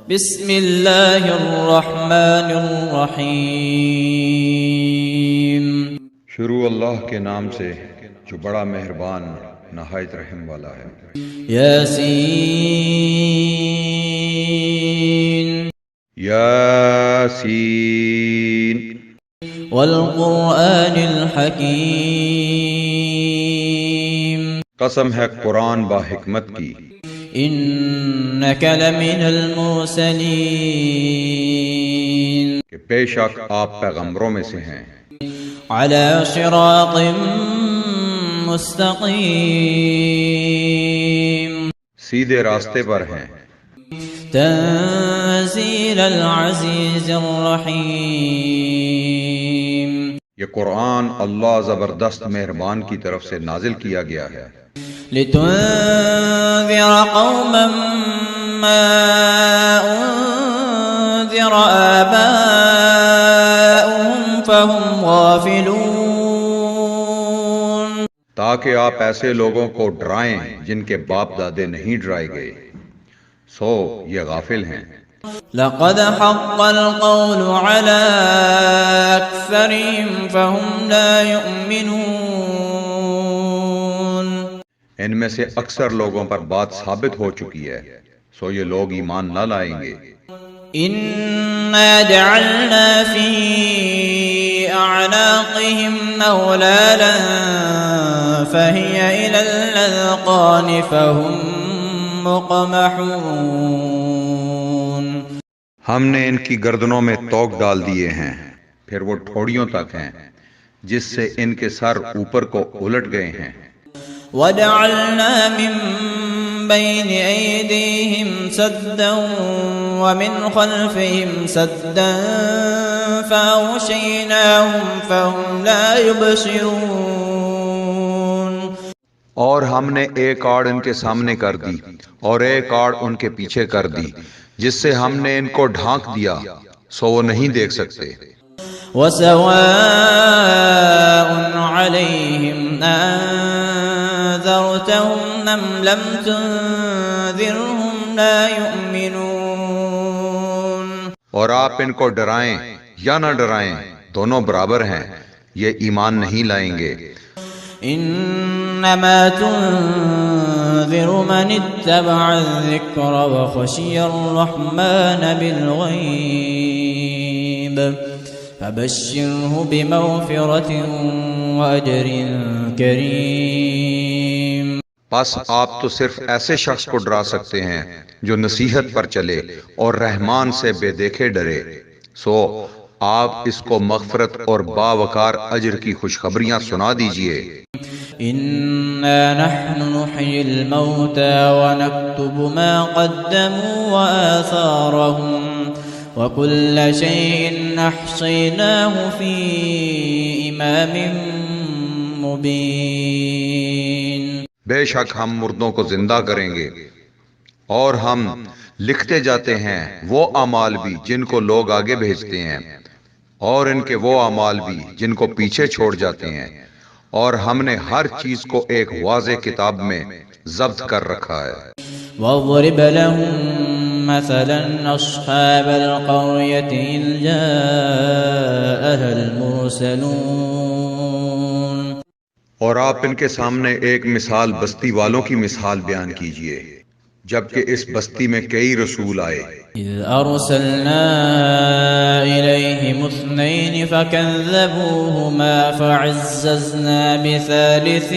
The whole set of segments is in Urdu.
بسم اللہ الرحمن الرحیم۔ شروع اللہ کے نام سے جو بڑا مہربان نہایت رحم والا ہے۔ یاسین یاسین والقرآن الحکیم۔ قسم ہے قرآن با حکمت کی۔ انک لمن المرسلین، کہ بے شک آپ پیغمبروں میں سے ہیں۔ علی صراط مستقیم، سیدھے راستے پر ہیں۔ تنزیل العزیز الرحیم۔ یہ قرآن اللہ زبردست مہربان کی طرف سے نازل کیا گیا ہے۔ لتنذر قوما ما انذر آباؤهم فهم غافلون، تاکہ آپ ایسے لوگوں کو ڈرائیں جن کے باپ دادے نہیں ڈرائے گئے، سو یہ غافل ہیں۔ لقد حق القول على أكثرهم فهم لا يؤمنون، ان میں سے اکثر لوگوں پر بات ثابت ہو چکی ہے، سو یہ لوگ ایمان نہ لائیں گے۔ إنا جعلنا في أعناقهم أغلالا فهي إلى الأذقان فهم مقمحون، ہم نے ان کی گردنوں میں توق ڈال دیے ہیں، پھر وہ ٹھوڑیوں تک ہیں، جس سے ان کے سر اوپر کو الٹ گئے ہیں۔ وجعلنا من بين أيديهم سدا ومن خلفهم سدا فأغشيناهم فهم لا يبصرون، اور ہم نے ایک آڑ ان کے سامنے کر دی اور ایک آڑ ان کے پیچھے کر دی، جس سے ہم نے ان کو ڈھانک دیا، سو وہ نہیں دیکھ سکتے۔ وسواء عليهم أنذرتهم أم لم تنذرهم لا يؤمنون، اور آپ ان کو ڈرائیں یا نہ ڈرائیں دونوں برابر ہیں، یہ ایمان نہیں لائیں گے۔ انما تنذر من اتبع الذکر وخشی الرحمن بالغیب فبشره بمغفرة وأجر کریم۔ بس آپ تو صرف ایسے شخص کو ڈرا سکتے ہیں جو نصیحت پر چلے اور رحمان سے بے دیکھے ڈرے، سو آپ اس کو مغفرت اور باوقار اجر کی خوشخبریاں سنا دیجئے۔ إنا نحن نحيي الموتى ونكتب ما قدموا وآثارهم وكل شيء أحصيناه في إمام مبين۔ بے شک ہم مردوں کو زندہ کریں گے اور ہم لکھتے جاتے ہیں وہ اعمال بھی جن کو لوگ آگے بھیجتے ہیں اور ان کے وہ اعمال بھی جن کو پیچھے چھوڑ جاتے ہیں، اور ہم نے ہر چیز کو ایک واضح کتاب میں ضبط کر رکھا ہے۔ واضرب لهم مثلا أصحاب القرية إذ جاءها المرسلون، اور آپ ان کے سامنے ایک مثال بستی والوں کی مثال بیان کیجئے جبکہ اس بستی میں کئی رسول آئے۔ إذ أرسلنا إليهم اثنين فكذبوهما فعززنا بثالث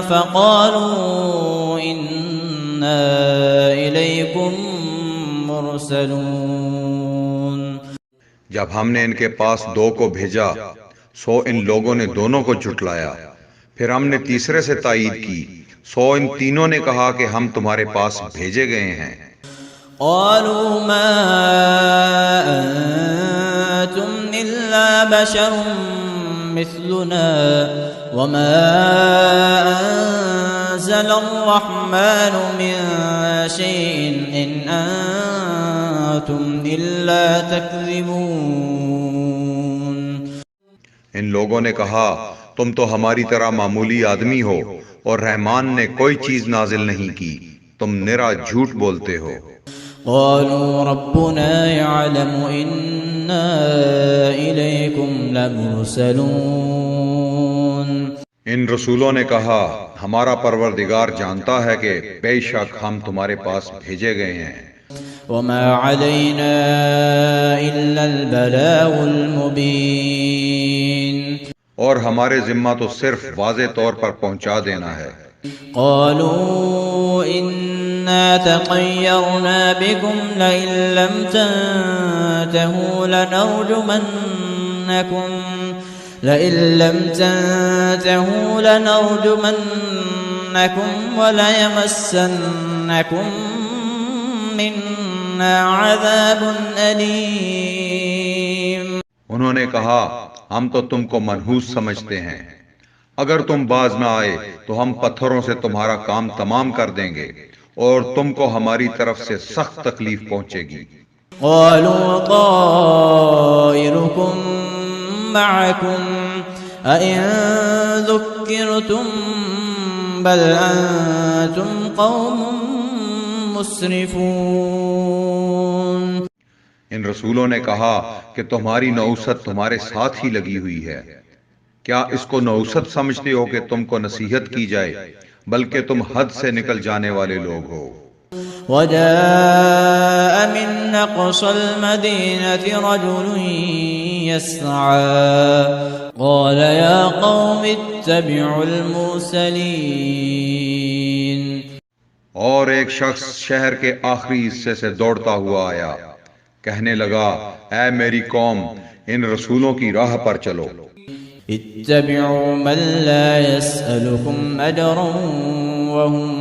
فقالوا إنا إليكم مرسلون، جب ہم نے ان کے پاس دو کو بھیجا سو ان لوگوں نے دونوں کو جھٹلایا، پھر ہم نے تیسرے سے تائید کی، سو ان تینوں نے کہا کہ ہم تمہارے پاس بھیجے گئے ہیں۔ قالوا ما أنتم إلا بشر مثلنا وما أنزل الرحمن من شيء إن أنتم إلا تكذبون، ان لوگوں نے کہا تم تو ہماری طرح معمولی آدمی ہو اور رحمان نے کوئی چیز نازل نہیں کی، تم نرا جھوٹ بولتے ہو۔ قالوا ربنا يعلم إنا إليكم لمرسلون ان رسولوں نے کہا ہمارا پروردگار جانتا ہے کہ بے شک ہم تمہارے پاس بھیجے گئے ہیں، وما علينا إلا البلاغ المبين اور ہمارے ذمہ تو صرف واضح طور پر پہنچا دینا ہے۔ قالوا إنا تطيرنا بكم لئن لم تنتهوا لنرجمنكم وليمسنكم منا عذاب أليم۔ انہوں نے کہا ہم تو تم کو منحوس سمجھتے ہیں، اگر تم باز نہ آئے تو ہم پتھروں سے تمہارا کام تمام کر دیں گے اور تم کو ہماری طرف سے سخت تکلیف پہنچے گی۔ قالوا طائركم معكم أئن ذكرتم بل أنتم قوم مسرفون۔ ان رسولوں نے کہا کہ تمہاری نوست تمہارے ساتھ ہی لگی ہوئی ہے، کیا اس کو نوست سمجھتے ہو کہ تم کو نصیحت کی جائے، بلکہ تم حد سے نکل جانے والے لوگ ہو۔ وجاء من أقصى المدينة رجل يسعى قال يا قوم اتبعوا المرسلين۔ اور ایک شخص شہر کے آخری حصے سے دوڑتا ہوا آیا، کہنے لگا اے میری قوم، ان رسولوں کی راہ پر چلو۔ اتبعوا من لا يسألكم أجرا وهم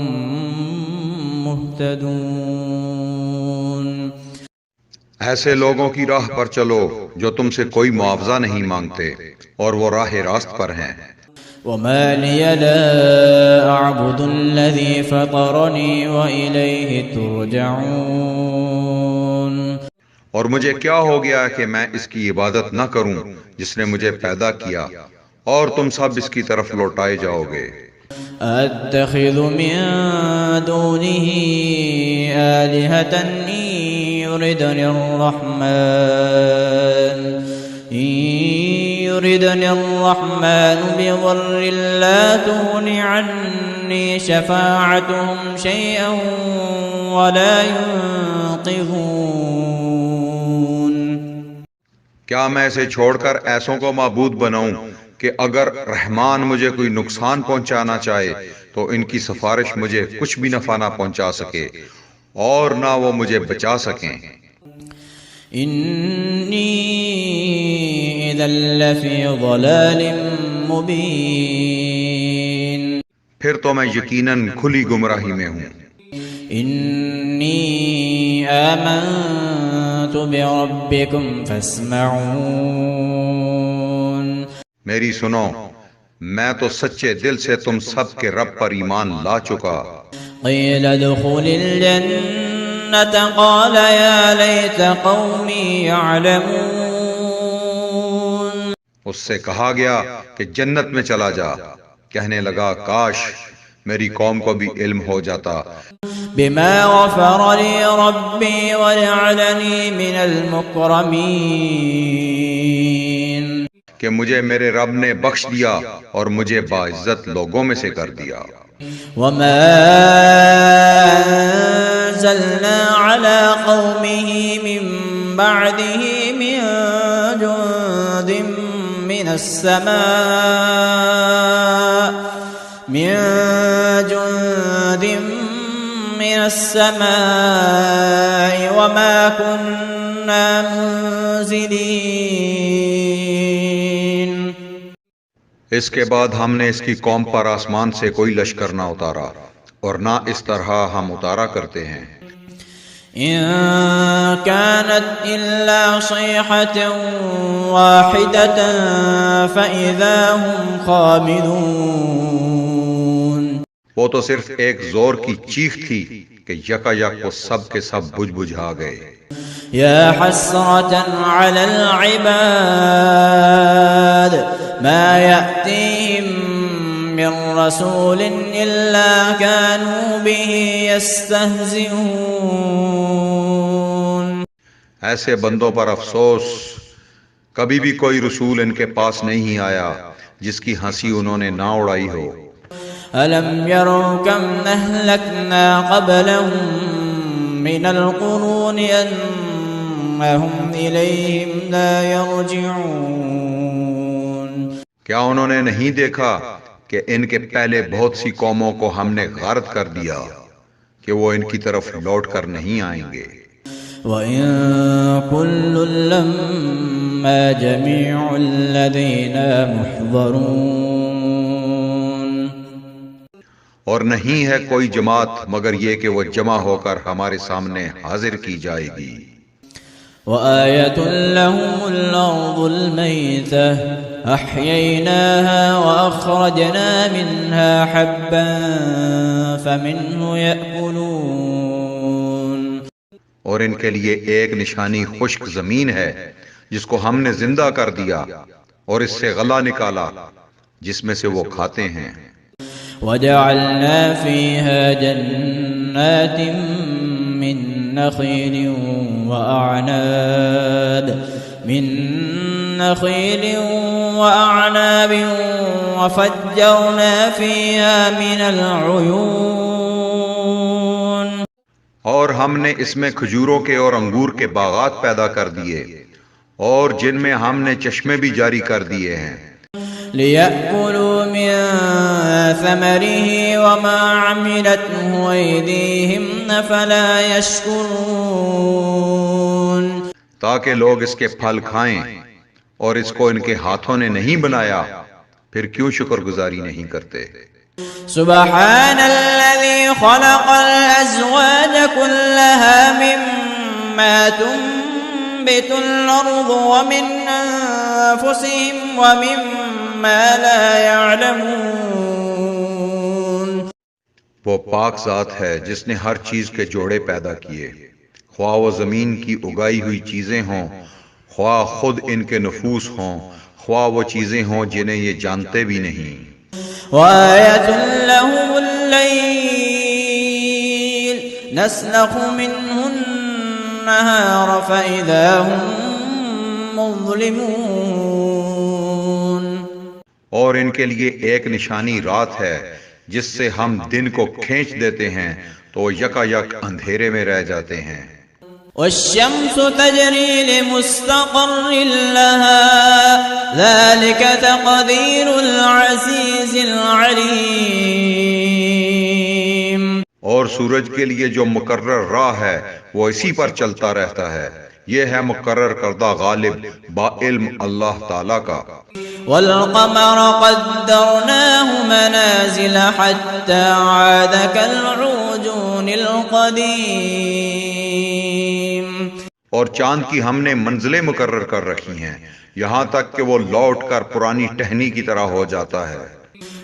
مهتدون۔ ایسے لوگوں کی راہ پر چلو جو تم سے کوئی معاوضہ نہیں مانگتے اور وہ راہ راست پر ہیں۔ وما لي لا أعبد الذي فطرني وإليه ترجعون۔ اور مجھے کیا ہو گیا کہ میں اس کی عبادت نہ کروں جس نے مجھے پیدا کیا، اور تم سب اس کی طرف لوٹائے جاؤ گے۔ أتخذ من دونه آلهة إن يردني الرحمن بضر لا تغن عني شفاعتهم شيئا ولا ينقذون۔ کیا میں اسے چھوڑ کر ایسوں کو معبود بناؤں کہ اگر رحمان مجھے کوئی نقصان پہنچانا چاہے تو ان کی سفارش مجھے کچھ بھی نفع نہ پہنچا سکے اور نہ وہ مجھے بچا سکیں۔ انی اذا لفی ضلال مبین۔ پھر تو میں یقیناً کھلی گمراہی میں ہوں۔ انی آمنت بربکم فاسمعون۔ میری سنو، میں تو سچے دل سے تم سب کے رب پر ایمان لا چکا۔ قیل ادخل الجنة قال یا لیت قومی یعلمون۔ اس سے کہا گیا کہ جنت میں چلا جا، کہنے لگا کاش میری قوم کو بھی علم ہو جاتا۔ بما غفر لی ربی وجعلنی من المکرمین۔ کہ مجھے میرے رب نے بخش دیا اور مجھے باعزت لوگوں میں سے کر دیا۔ وما انزلنا على قومه من بعده من جند من السماء وما كنا منزلين۔ اس کے بعد ہم نے اس کی قوم پر آسمان سے کوئی لشکر نہ اتارا اور نہ اس طرح ہم اتارا کرتے ہیں۔ إن كانت إلا صيحة واحدة فإذا هم خامدون۔ وہ تو صرف ایک زور کی چیخ تھی کہ یکا یک وہ سب کے سب بجھ بجھا گئے۔ يا حسرة على العباد ما يأتيهم من رسول إلا كانوا به يستهزئون۔ ایسے بندوں پر افسوس، کبھی بھی کوئی رسول ان کے پاس نہیں آیا جس کی ہنسی انہوں نے نہ اڑائی ہو۔ ألم يروا كم أهلكنا قبلهم من القرون أنهم إليهم لا يرجعون؟ کیا انہوں نے نہیں دیکھا کہ ان کے پہلے بہت سی قوموں کو ہم نے غارت کر دیا کہ وہ ان کی طرف لوٹ کر نہیں آئیں گے۔ وَإِن كُلٌّ لَّمَّا جَمِيعٌ لَّدَيْنَا مُحْضَرُونَ، اور نہیں ہے کوئی جماعت مگر یہ کہ وہ جمع ہو کر ہمارے سامنے حاضر کی جائے گی۔ وآية لهم الأرض الميتة أحييناها وأخرجنا منها حبا فمنه يأكلون، اور ان کے لیے ایک نشانی خشک زمین ہے جس کو ہم نے زندہ کر دیا اور اس سے غلہ نکالا جس میں سے وہ کھاتے ہیں۔ وجعلنا فيها جنات من نخيل وأعناب وفجرنا فيها من العيون، اور ہم نے اس میں کھجوروں کے اور انگور کے باغات پیدا کر دیے اور جن میں ہم نے چشمے بھی جاری کر دیے ہیں۔ ليأكلوا من ثمره وما عملته أيديهم أفلا يشكرون، تاکہ لوگ اس کے پھل کھائیں اور اس کو ان کے ہاتھوں نے نہیں بنایا، پھر کیوں شکر گزاری نہیں کرتے۔ سبحان الذي خلق الأزواج كلها مما تنبت الأرض ومن أنفسهم ومما لا يعلمون، وہ پاک ذات ہے جس نے ہر چیز کے جوڑے پیدا کیے، خواہ وہ زمین کی اگائی ہوئی چیزیں ہوں، خواہ خود ان کے نفوس ہوں، خواہ وہ چیزیں ہوں جنہیں یہ جانتے بھی نہیں۔ وآية لهم الليل نسلخ منه النهار فإذا هم مظلمون، اور ان کے لیے ایک نشانی رات ہے جس سے ہم دن کو کھینچ دیتے ہیں تو وہ یکا یک اندھیرے میں رہ جاتے ہیں۔ والشمس تجري لمستقر لها ذلك تقدير العزيز العليم، اور سورج کے لیے جو مقرر راہ ہے وہ اسی پر چلتا رہتا ہے، یہ ہے مقرر کردہ غالب با علم اللہ تعالی کا۔ والقمر قدرناه منازل حتى عاد كالعرجون القديم، اور چاند کی ہم نے منزلیں مقرر کر رکھی ہیں یہاں تک کہ وہ لوٹ کر پرانی ٹہنی کی طرح ہو جاتا ہے۔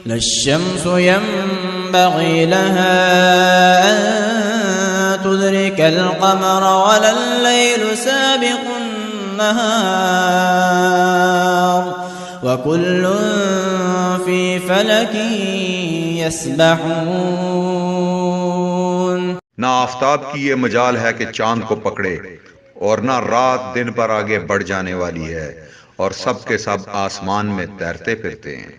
لا الشمس ينبغي لها أن تدرك القمر ولا الليل سابق النهار وكل في فلك يسبحون، نہ آفتاب کی یہ مجال ہے کہ چاند کو پکڑے اور نہ رات دن پر آگے بڑھ جانے والی ہے، اور سب کے سب آسمان میں تیرتے پھرتے ہیں۔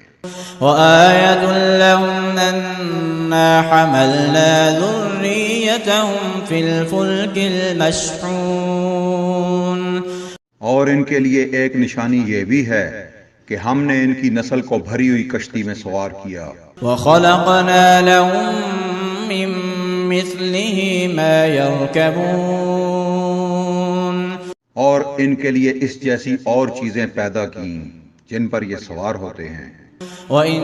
وآية لهم أنا حملنا ذريتهم في الفلك المشحون، اور ان کے لیے ایک نشانی یہ بھی ہے کہ ہم نے ان کی نسل کو بھری ہوئی کشتی میں سوار کیا۔ وخلقنا لهم من مثله ما يركبون، اور ان کے لیے اس جیسی اور چیزیں پیدا کی جن پر یہ سوار ہوتے ہیں۔ وَإِن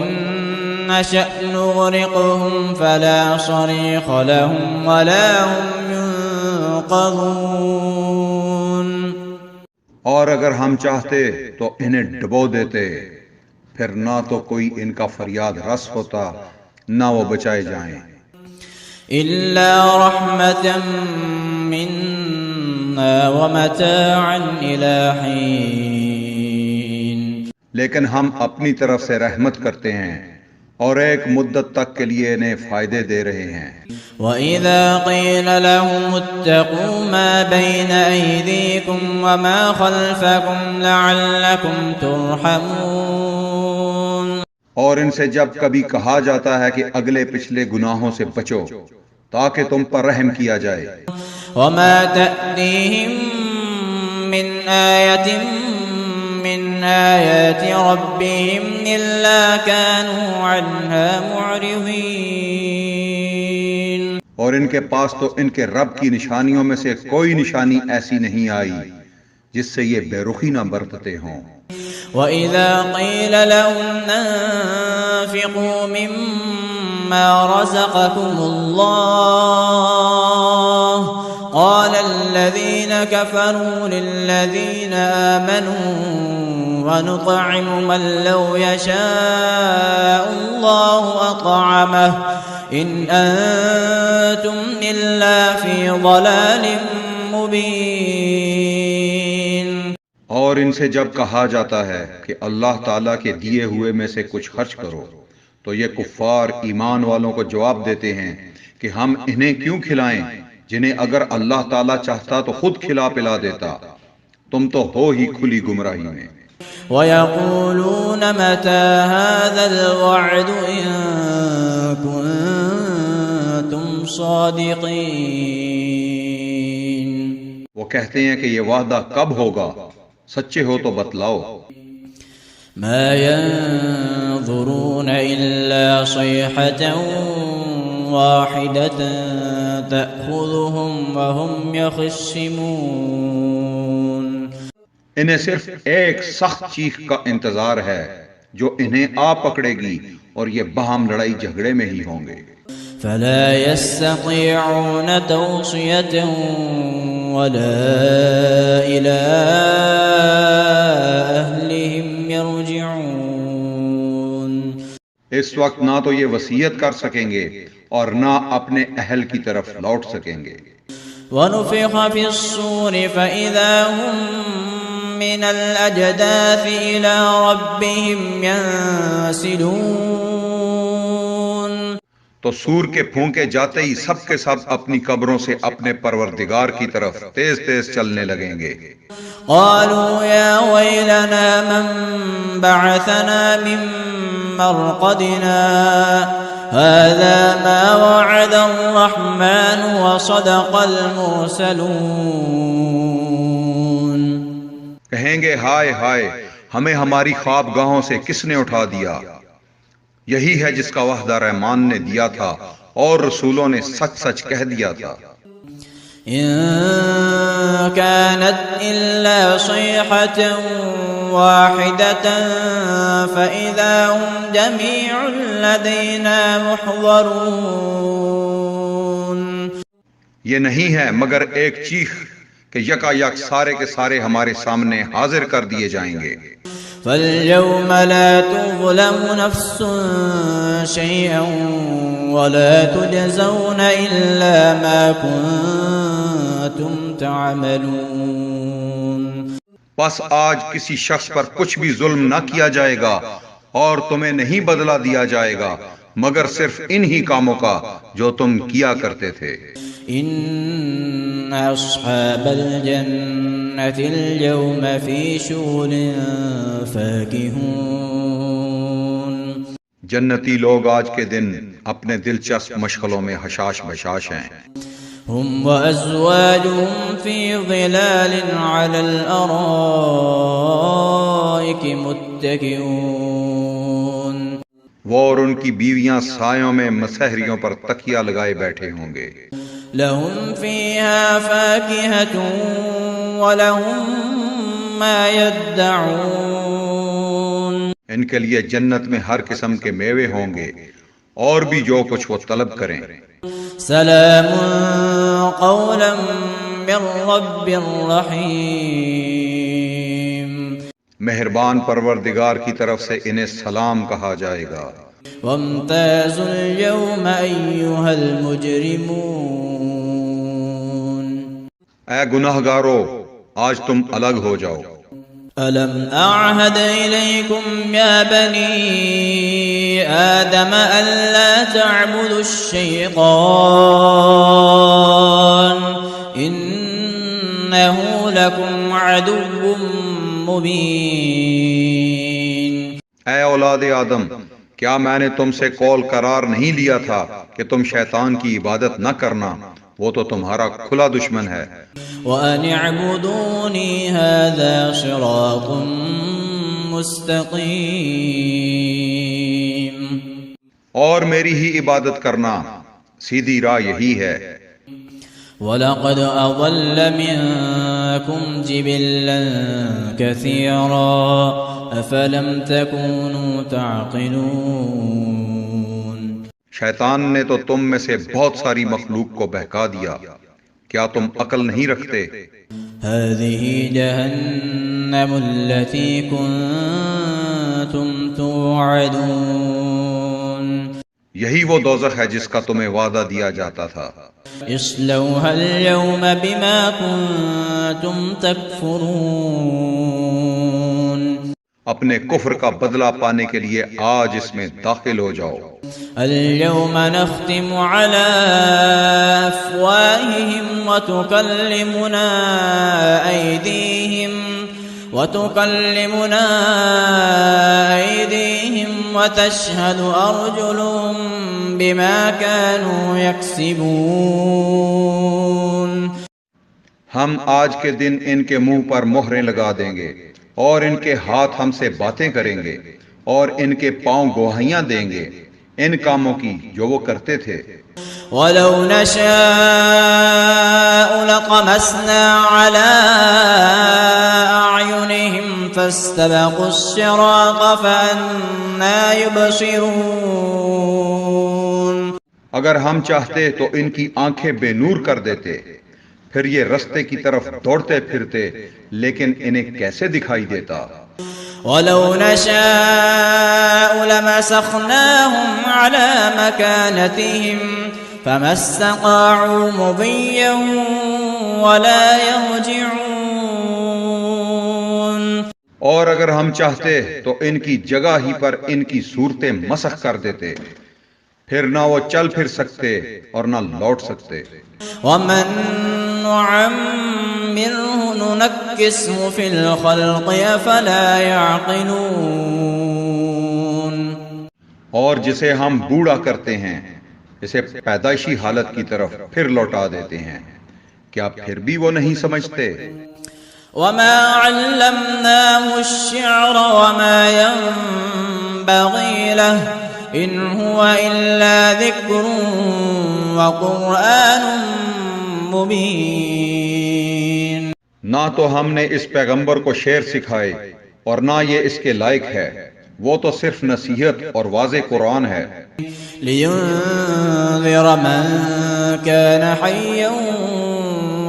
نَّشَأْ نُغْرِقْهُمْ فَلَا صَرِيخَ لَهُمْ وَلَا هُمْ يُنقَذُونَ، اور اگر ہم چاہتے تو انہیں ڈبو دیتے، پھر نہ تو کوئی ان کا فریاد رس ہوتا نہ وہ بچائے جائیں۔ إِلَّا رَحْمَةً مِّنَّا وَمَتَاعًا إِلَىٰ حِينٍ، لیکن ہم اپنی طرف سے رحمت کرتے ہیں اور ایک مدت تک کے لیے انہیں فائدے دے رہے ہیں۔ وَإِذَا قِيلَ لَهُمُ اتَّقُوا مَا بَيْنَ أَيْدِيكُمْ وَمَا خَلْفَكُمْ لَعَلَّكُمْ تُرْحَمُونَ۔ اور ان سے جب کبھی کہا جاتا ہے کہ اگلے پچھلے گناہوں سے بچو تاکہ تم پر رحم کیا جائے۔ وَمَا تَأْتِيهِم مِّنْ آيَةٍ مِّنْ آيَاتِ رَبِّهِمْ إِلَّا كَانُوا عَنْهَا مُعْرِضِينَ۔ اور ان کے پاس تو ان کے رب کی نشانیوں میں سے کوئی نشانی ایسی نہیں آئی جس سے یہ بے رخی نہ برتتے ہوں۔ وَإِذَا قِيلَ لَهُمْ أَنفِقُوا مِمَّا رَزَقَكُمُ اللَّهُ قَالَ الَّذِينَ كَفَرُوا لِلَّذِينَ آمَنُوا وَنُطْعِمُ مَن لَّوْ يَشَاءُ اللَّهُ أَطْعَمَهُ إِنْ أَنتُمْ إِلَّا فِي ضَلَالٍ مُّبِينٍ۔ اور ان سے جب کہا جاتا ہے کہ اللہ تعالیٰ کے دیے ہوئے میں سے کچھ خرچ کرو تو یہ کفار ایمان والوں کو جواب دیتے ہیں کہ ہم انہیں کیوں کھلائیں جنہیں اگر اللہ تعالیٰ چاہتا تو خود کھلا پلا دیتا، تم تو ہو ہی کھلی گمراہی میں۔ وَيَقُولُونَ مَتَى هَذَا الْوَعْدُ إِن كُنتُمْ صَادِقِينَ۔ وہ کہتے ہیں کہ یہ وعدہ کب ہوگا، سچے ہو تو بتلاؤ۔ مَا يَنظُرُونَ إِلَّا صَيْحَةً وَاحِدَةً تَأْخُذُهُمْ وَهُمْ يَخِصِّمُونَ۔ انہیں صرف ایک سخت چیخ کا انتظار ہے جو انہیں آ پکڑے گی اور یہ باہم لڑائی جھگڑے میں ہی ہوں گے۔ فَلَا يَسْتَطِيعُونَ تَوْصِيَةً وَلَا إِلَىٰ أَهْلِهِمْ يَرْجِعُونَ۔ اس وقت نہ تو یہ وصیت کر سکیں گے اور نہ اپنے اہل کی طرف لوٹ سکیں گے۔ وَنُفِخَ فِي الصُّورِ فَإِذَا هُم مِّنَ الْأَجْدَاثِ إِلَىٰ رَبِّهِمْ يَنسِلُونَ۔ تو سور کے پھونکے جاتے ہی سب کے سب اپنی قبروں سے اپنے پروردگار کی طرف تیز تیز چلنے لگیں گے۔ قالوا يا ويلنا من بعثنا من مرقدنا هذا ما وعد الرحمن وصدق المرسلون۔ کہیں گے ہائے ہائے، ہمیں ہماری خواب گاہوں سے کس نے اٹھا دیا؟ یہی ہے جس کا وعدہ رحمان نے دیا تھا اور رسولوں نے سچ سچ کہہ دیا تھا۔ إن كانت إلا صيحة واحدة فإذا هم جميع لدينا محضرون۔ یہ نہیں ہے مگر ایک چیخ کہ یکا یک سارے کے سارے ہمارے سامنے حاضر کر دیے جائیں گے۔ فَالْيَوْمَ لَا تُظْلَمُ نَفْسٌ شَيْئًا وَلَا تُجْزَوْنَ إِلَّا مَا كُنتُمْ تَعْمَلُونَ۔ بس آج کسی شخص پر کچھ بھی ظلم نہ کیا جائے گا اور تمہیں نہیں بدلہ دیا جائے گا مگر صرف انہی کاموں کا جو تم کیا کرتے تھے۔ إن أصحاب الجنة اليوم في شغل فاكهون۔ جنتی لوگ آج کے دن اپنے دلچسپ مشغلوں میں حشاش بشاش ہیں۔ هم وأزواجهم في ظلال على الأرائك متكئون۔ وہ اور ان کی بیویاں سایوں میں مسہریوں پر تکیہ لگائے بیٹھے ہوں گے۔ لهم فيها فاكهة ولهم ما يدعون۔ ان کے لیے جنت میں ہر قسم کے میوے ہوں گے اور بھی جو کچھ وہ طلب کریں۔ سلام قولا من رب رحیم۔ مہربان پروردگار کی طرف سے انہیں سلام کہا جائے گا۔ وامتازوا اليوم أيها المجرمون۔ اے گناہگارو، آج تم الگ ہو جاؤ۔ ألم أعهد إليكم يا بني آدم ألا تعبدوا الشيطان إنه لكم عدو مبين. اے اولاد آدم، کیا میں نے تم سے قول قرار نہیں لیا تھا کہ تم شیطان کی عبادت نہ کرنا؟ وہ تو تمہارا کھلا دشمن ہے. وَأَنِ اعْبُدُونِي هَذَا صِرَاطٌ مُسْتَقِيمٌ. اور میری ہی عبادت کرنا، سیدھی راہ یہی ہے. وَلَقَدْ أَضَلَّ مِنكُمْ جِبِلًّا كَثِيرًا أَفَلَمْ تَكُونُوا تَعْقِلُونَ. شیطان نے تو تم میں سے بہت ساری مخلوق کو بہکا دیا، کیا تم عقل نہیں رکھتے؟ هذه جهنم التي كنتم توعدون. یہی وہ دوزخ ہے جس کا تمہیں وعدہ دیا جاتا تھا. اصلوها اليوم بما كنتم تكفرون. اپنے کفر کا بدلہ پانے کے لیے آج اس میں داخل ہو جاؤ. اليوم نختم على أفواههم وتكلمنا أيديهم وتشهد أرجلهم بما كانوا يكسبون. ہم آج کے دن ان کے منہ پر مہریں لگا دیں گے اور ان کے ہاتھ ہم سے باتیں کریں گے اور ان کے پاؤں گواہیاں دیں گے ان کاموں کی جو وہ کرتے تھے. وَلَوْ نَشَاءُ لَطَمَسْنَا عَلَىٰ أَعْيُنِهِمْ فَاسْتَبَقُوا الصِّرَاطَ فَأَنَّىٰ يُبْصِرُونَ. اگر ہم چاہتے تو ان کی آنکھیں بے نور کر دیتے، پھر یہ رستے کی طرف دوڑتے پھرتے، لیکن انہیں کیسے دکھائی دیتا؟ وَلَوْ نَشَاءُ لَمَسَخْنَاهُمْ عَلَىٰ مَكَانَتِهِمْ فَمَا اسْتَطَاعُوا مُضِيًّا وَلَا يَرْجِعُونَ. اور اگر ہم چاہتے تو ان کی جگہ ہی پر ان کی صورتیں مسخ کر دیتے، پھر نہ وہ چل پھر سکتے اور نہ لوٹ سکتے. وَمَن نُعَمِّرْهُ نُنَكِّسْهُ فِي الْخَلْقِ أَفَلَا يَعْقِلُونَ. اور جسے ہم بوڑھا کرتے ہیں اسے پیدائشی حالت کی طرف پھر لوٹا دیتے ہیں، کیا پھر بھی وہ نہیں سمجھتے؟ وَمَا عَلَّمْنَاهُ الشِّعْرَ وَمَا يَنبَغِي لَهُ إِنْ هُوَ إِلَّا ذِكْرٌ وَقُرْآنٌ مُبِينٌ. نہ تو ہم نے اس پیغمبر کو شعر سکھائے اور نہ یہ اس کے لائق ہے، وہ تو صرف نصیحت اور واضح قرآن ہے. لِيُنذِرَ مَن كَانَ حَيًّا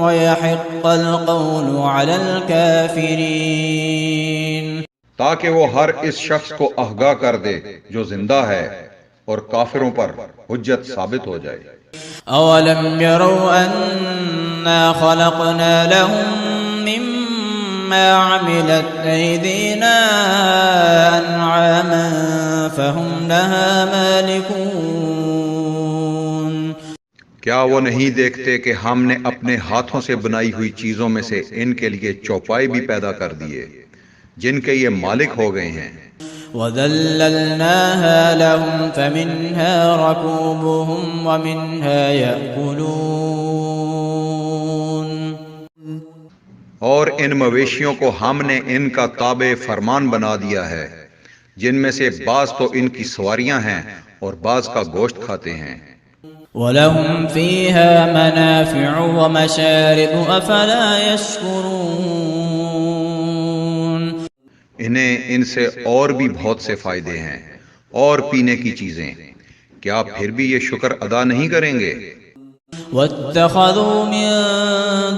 وَيَحِقَّ الْقَوْلُ عَلَى الْكَافِرِينَ. تاکہ وہ ہر اس شخص کو آگاہ کر دے جو زندہ ہے اور کافروں پر حجت ثابت ہو جائے. أَوَلَمْ يَرَوْا أَنَّا خَلَقْنَا لَهُم مِّمَّا عَمِلَتْ أَيْدِينَا أَنْعَامًا فَهُمْ لَهَا مَالِكُونَ. کیا وہ نہیں دیکھتے کہ ہم نے اپنے ہاتھوں سے بنائی ہوئی چیزوں میں سے ان کے لیے چوپائے بھی پیدا کر دیے جن کے یہ مالک ہو گئے ہیں. وَذَلَّلْنَاهَا لَهُمْ فَمِنْهَا رَكُوبُهُمْ وَمِنْهَا يَأْكُلُونَ. اور ان مویشیوں کو ہم نے ان کا تابع فرمان بنا دیا ہے، جن میں سے بعض تو ان کی سواریاں ہیں اور بعض کا گوشت کھاتے ہیں. وَلَهُمْ فِيهَا مَنَافِعُ وَمَشَارِبُ أَفَلَا يَشْكُرُونَ. انہیں ان سے اور بھی بہت سے فائدے ہیں اور پینے کی چیزیں، کیا پھر بھی یہ شکر ادا نہیں کریں گے؟ وَاتَّخَذُوا مِن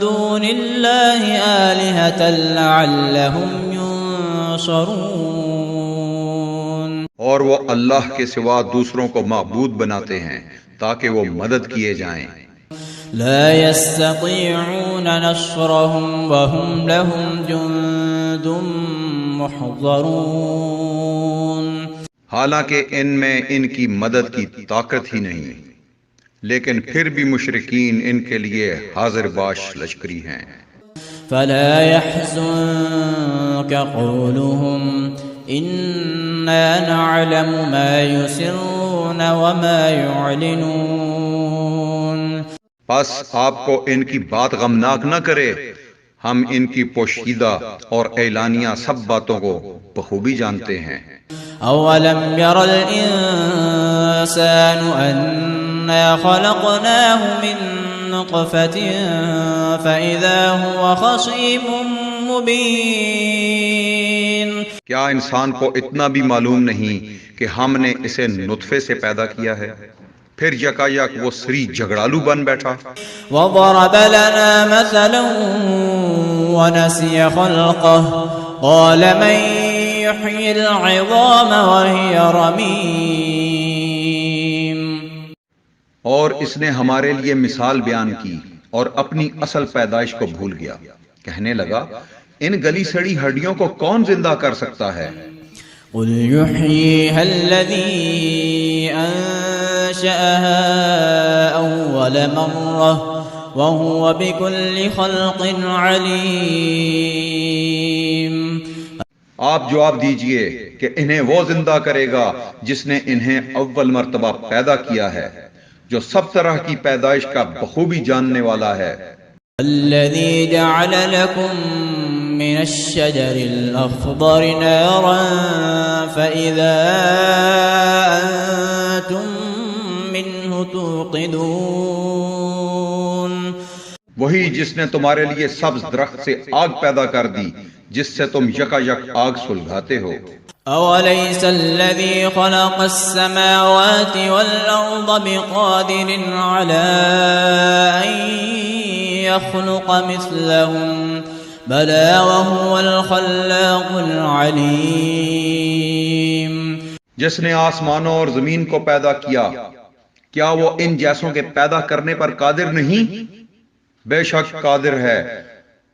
دُونِ اللَّهِ آلِهَةً لَعَلَّهُمْ يُنصَرُونَ. اور وہ اللہ کے سوا دوسروں کو معبود بناتے ہیں تاکہ وہ مدد کیے جائیں. لا يستطيعون نصرهم وهم لهم جند أنتم محضرون حالانکہ ان میں ان کی مدد کی طاقت ہی نہیں، لیکن پھر بھی مشرکین ان کے لیے حاضر باش لشکری ہیں۔ فلا يحزنك قولهم إنا نعلم ما يسرون وما يعلنون پس آپ کو ان کی بات غمناک نہ کرے، ہم ان کی پوشیدہ اور اعلانیہ سب باتوں کو بخوبی جانتے ہیں۔ أولم ير الإنسان أنا خلقناه من نطفة فإذا هو خصيم مبين کیا انسان کو اتنا بھی معلوم نہیں کہ ہم نے اسے نطفے سے پیدا کیا ہے، پھر یکایک وہ سری جھگڑالو بن بیٹھا۔ وضرب لنا مثلا ونسي خلقه قال من يحيي العظام وهي رميم اور اس نے ہمارے لیے مثال بیان کی اور اپنی اصل پیدائش کو بھول گیا، کہنے لگا ان گلی سڑی ہڈیوں کو کون زندہ کر سکتا ہے؟ قل يحييها الذي أنشأها أول مرة وهو بكل خلق عليم آپ جواب دیجئے کہ انہیں وہ زندہ کرے گا جس نے انہیں اول مرتبہ پیدا کیا ہے، جو سب طرح کی پیدائش کا بخوبی جاننے والا ہے۔ الذي جعل لكم من الشجر الأخضر نارا فإذا أنتم منه توقدون وہی جس نے تمہارے لیے سبز درخت سے آگ پیدا کر دی جس سے تم یکا یک آگ سلگاتے ہو۔ أوليس الذي خلق السماوات والأرض بقادر على أن يخلق مثلهم بلى وهو الخلاق العليم جس نے آسمانوں اور زمین کو پیدا کیا، کیا وہ ان جیسوں کے پیدا کرنے پر قادر نہیں؟ بے شک قادر ہے،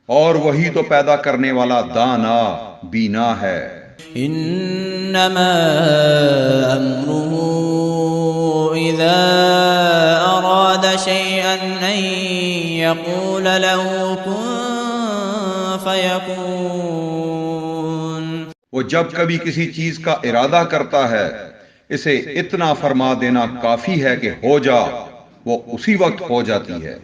اور وہی تو پیدا کرنے والا دانا بینا ہے۔ إنما أمره إذا أراد شيئا أن يقول له كن فيكون وہ جب کبھی کسی چیز کا ارادہ کرتا ہے، اسے اتنا فرما دینا کافی ہے کہ ہو جا، وہ اسی وقت ہو جاتی ہے۔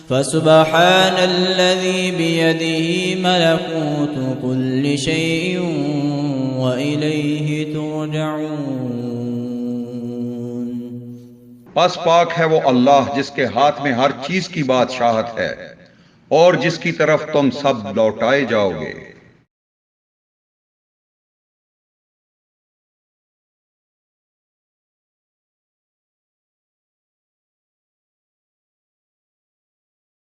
فسبحان الذي بيده ملكوت كل شيء وإليه ترجعون پس پاک ہے وہ اللہ جس کے ہاتھ میں ہر چیز کی بادشاہت ہے اور جس کی طرف تم سب لوٹائے جاؤ گے۔